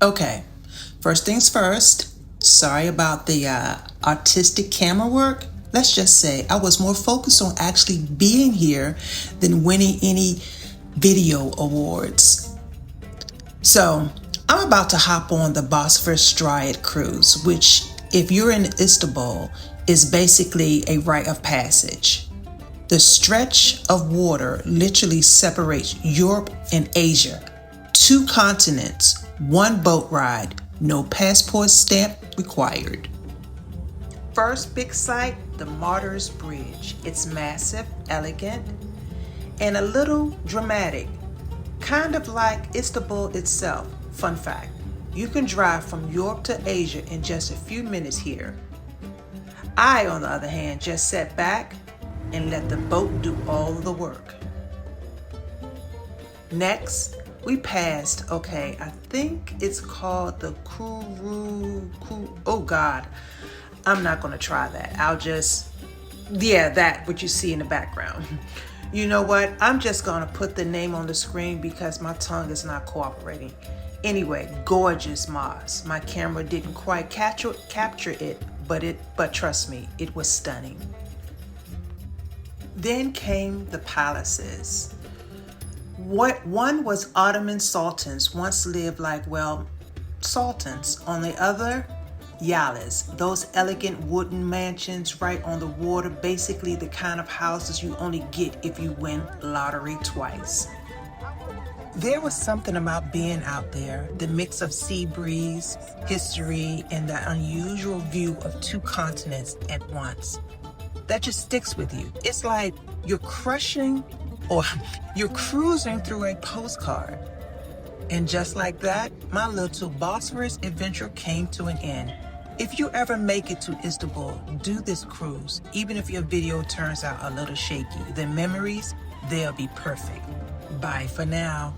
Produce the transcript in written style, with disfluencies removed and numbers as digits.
Okay, first things first, sorry about the artistic camera work. Let's just say I was more focused on actually being here than winning any video awards. So, I'm about to hop on the Bosphorus Strait cruise, which, if you're in Istanbul, is basically a rite of passage. The stretch of water literally separates Europe and Asia. 2 continents, 1 boat ride, no passport stamp required. First big sight, the Martyrs Bridge. It's massive, elegant, and a little dramatic, kind of like Istanbul itself. Fun fact, you can drive from Europe to Asia in just a few minutes here. I, on the other hand, just sat back and let the boat do all the work. Next, we passed, I think it's called the oh God, I'm not gonna try that. That, what you see in the background. You know what? I'm just gonna put the name on the screen because my tongue is not cooperating. Anyway, gorgeous mosque. My camera didn't quite capture it, but trust me, it was stunning. Then came the palaces. One was Ottoman sultans, once lived sultans. On the other, yalis, those elegant wooden mansions right on the water, basically the kind of houses you only get if you win lottery twice. There was something about being out there, the mix of sea breeze, history, and the unusual view of 2 continents at once. That just sticks with you. It's like you're cruising through a postcard. And just like that, my little Bosphorus adventure came to an end. If you ever make it to Istanbul, do this cruise. Even if your video turns out a little shaky, the memories, they'll be perfect. Bye for now.